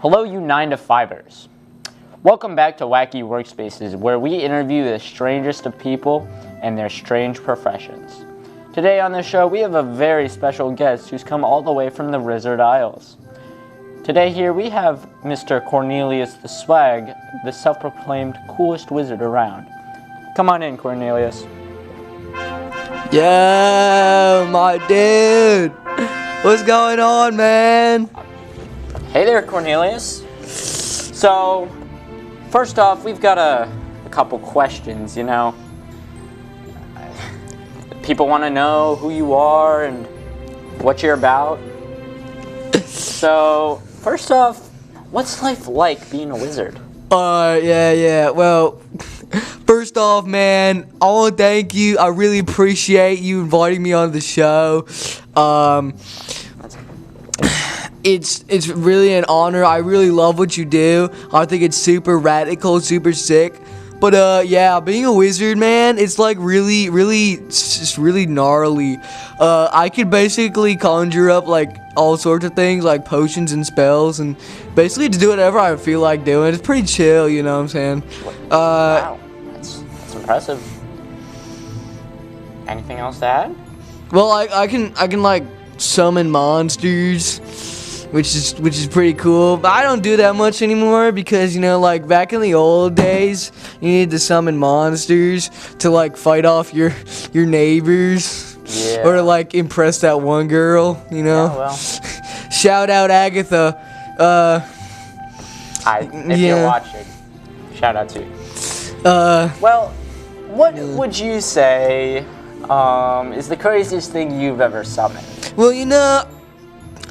Hello, you 9-to-5ers. Welcome back to Wacky Workspaces, where we interview the strangest of people and their strange professions. Today on the show, we have a very special guest who's come all the way from the Wizard Isles. Today here we have Mr. Cornelius the Swag, the self-proclaimed coolest wizard around. Come on in, Cornelius. Yo, my dude. What's going on, man? Hey there, Cornelius. So, first off, we've got a couple questions, you know. People want to know who you are and what you're about. So, first off, what's life like being a wizard? Yeah. Well, first off, man, I want to thank you. I really appreciate you inviting me on the show. It's really an honor. I really love what you do. I think it's super radical, super sick. But yeah, being a wizard, man, it's like really gnarly. I could basically conjure up like all sorts of things, like potions and spells, and basically to do whatever I feel like doing. It's pretty chill, you know what I'm saying? Wow, that's impressive. Anything else to add? Well, I can like summon monsters, which is pretty cool. But I don't do that much anymore because, you know, like back in the old days, you needed to summon monsters to like fight off your neighbors. Yeah. Or to like impress that one girl, you know. Yeah, well. Shout out Agatha. If you're watching, shout out to you. Well, what would you say is the craziest thing you've ever summoned? Well, you know,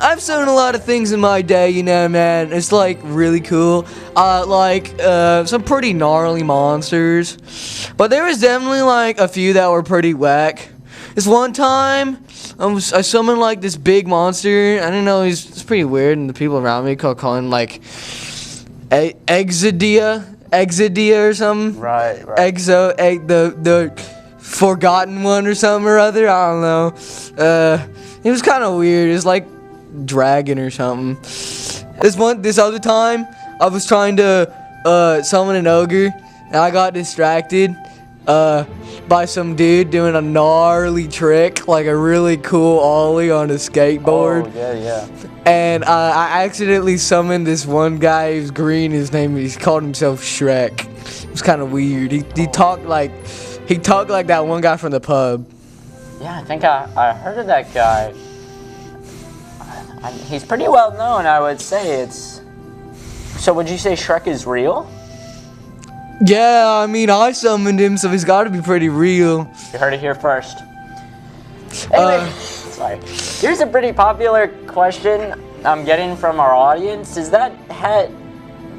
I've summoned a lot of things in my day, you know, man. It's like really cool. Some pretty gnarly monsters. But there was definitely like a few that were pretty whack. This one time, I summoned like this big monster. I don't know, it's pretty weird, and the people around me call him like Exodia or something. Right. The forgotten one or something or other. I don't know. It was kind of weird. It was like dragon or something. This other time, I was trying to summon an ogre, and I got distracted by some dude doing a gnarly trick, like a really cool ollie on a skateboard. Oh, yeah. And I accidentally summoned this one guy who's green. He called himself Shrek. It was kind of weird. He talked like that one guy from the pub. Yeah, I think I heard of that guy. He's pretty well known, I would say. So would you say Shrek is real? Yeah, I mean, I summoned him, so he's got to be pretty real. You heard it here first. Anyway, sorry. Here's a pretty popular question I'm getting from our audience. Is that hat,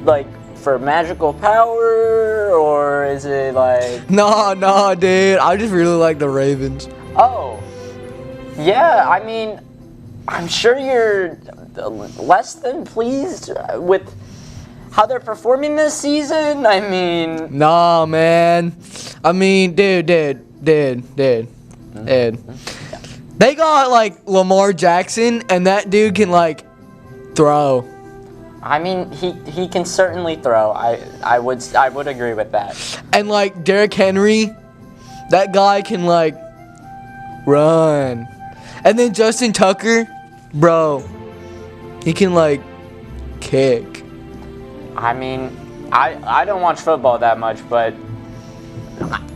like, for magical power, or is it, like... No, dude. I just really like the Ravens. Oh. Yeah, I mean, I'm sure you're less than pleased with how they're performing this season. I mean... Nah, man. I mean, dude. They got, like, Lamar Jackson, and that dude can, like, throw. I mean, he can certainly throw. I would agree with that. And, like, Derrick Henry, that guy can, like, run. And then Justin Tucker, bro, he can, like, kick. I mean, I don't watch football that much, but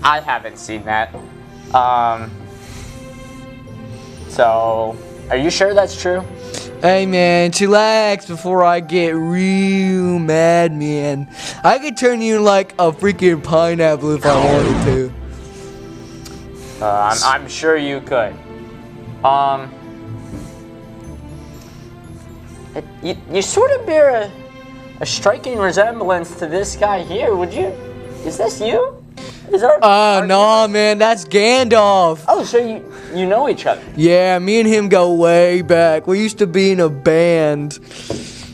I haven't seen that. So, are you sure that's true? Hey, man, chillax before I get real mad, man. I could turn you like a freaking pineapple if I wanted to. I'm sure you could. You sort of bear a striking resemblance to this guy here. Is this you? No, man, that's Gandalf. Oh, so you know each other? Yeah, me and him go way back. We used to be in a band.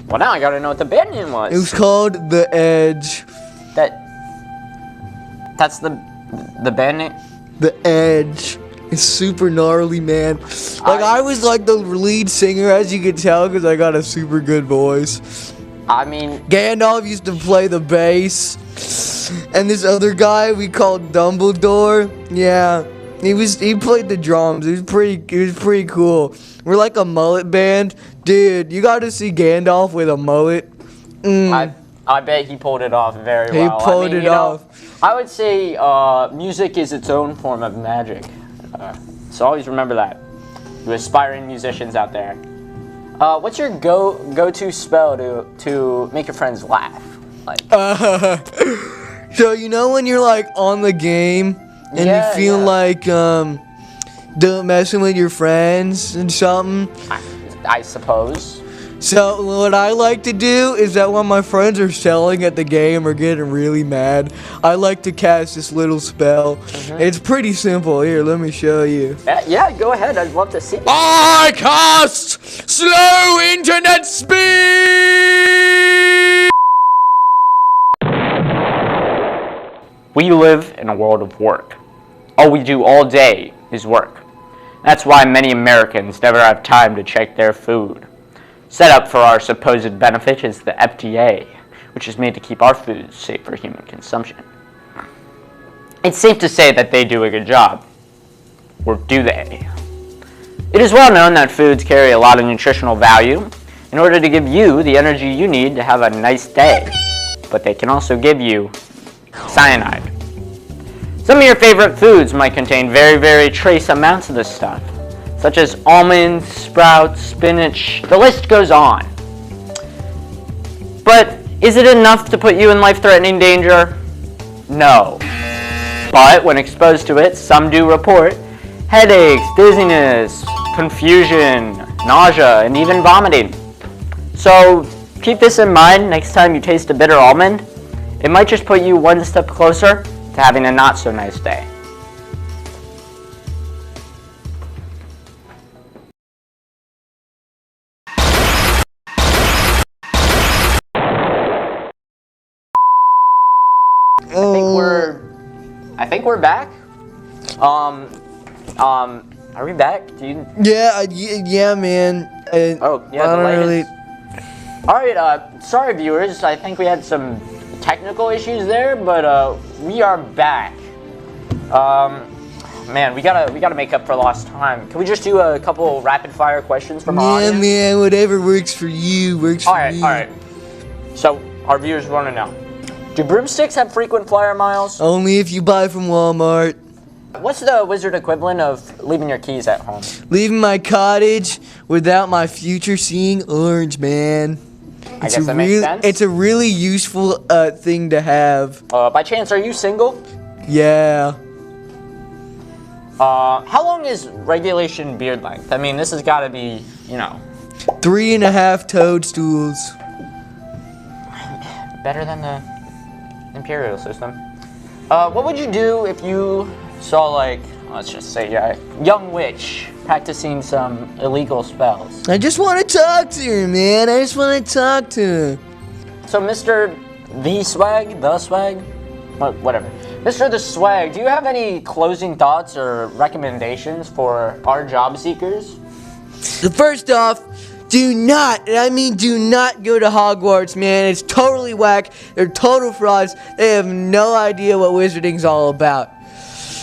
Well, now I gotta know what the band name was. It was called The Edge. That's the band name? The Edge. It's super gnarly, man. Like, I was like the lead singer, as you can tell, because I got a super good voice. I mean, Gandalf used to play the bass, and this other guy we called Dumbledore. Yeah, he played the drums. He was pretty cool. We're like a mullet band, dude. You got to see Gandalf with a mullet. I bet he pulled it off very well. He pulled it off. I would say music is its own form of magic. So always remember that. You aspiring musicians out there. What's your go-to spell to make your friends laugh? Like, so you know when you're like on the game and you feel like don't messing with your friends and something. I suppose. So what I like to do is that when my friends are selling at the game or getting really mad, I like to cast this little spell. It's pretty simple. Here, let me show you. Yeah, go ahead. I'd love to see it. I cast slow internet speed! We live in a world of work. All we do all day is work. That's why many Americans never have time to check their food. Set up for our supposed benefit is the FDA, which is made to keep our foods safe for human consumption. It's safe to say that they do a good job. Or do they? It is well known that foods carry a lot of nutritional value in order to give you the energy you need to have a nice day. But they can also give you cyanide. Some of your favorite foods might contain very, very trace amounts of this stuff, such as almonds, sprouts, spinach, the list goes on. But is it enough to put you in life-threatening danger? No. But when exposed to it, some do report headaches, dizziness, confusion, nausea, and even vomiting. So keep this in mind next time you taste a bitter almond. It might just put you one step closer to having a not-so-nice day. I think we're back. Are we back? Yeah, man. Oh, yeah, the latest. All right, sorry viewers. I think we had some technical issues there, but we are back. Man, we gotta make up for lost time. Can we just do a couple rapid fire questions from our audience? Man, whatever works for you works for me. All right. So our viewers want to know: do broomsticks have frequent flyer miles? Only if you buy from Walmart. What's the wizard equivalent of leaving your keys at home? Leaving my cottage without my future seeing orange, man. I guess that makes sense. It's a really useful thing to have. By chance, are you single? Yeah. How long is regulation beard length? I mean, this has got to be, 3.5 toadstools. Better than the imperial system. What would you do if you saw, like, let's just say, a young witch practicing some illegal spells? I just want to talk to her, man. I just want to talk to her. So, Mr. The Swag, whatever. Mr. The Swag, do you have any closing thoughts or recommendations for our job seekers? First off, do not go to Hogwarts, man. It's totally whack. They're total frauds. They have no idea what wizarding's all about.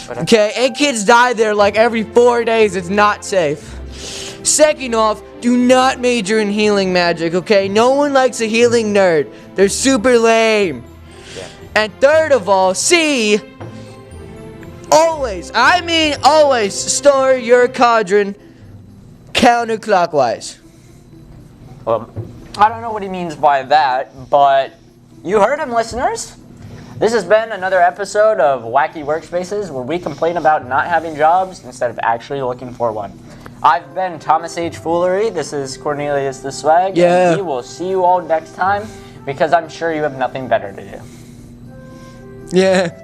Okay, and kids die there like every 4 days. It's not safe. Second off, do not major in healing magic, okay? No one likes a healing nerd. They're super lame. Yeah. And third of all, always store your cauldron counterclockwise. Well, I don't know what he means by that, but you heard him, listeners. This has been another episode of Wacky Workspaces, where we complain about not having jobs instead of actually looking for one. I've been Thomas H. Foolery. This is Cornelius the Swag. Yeah. And we will see you all next time, because I'm sure you have nothing better to do. Yeah.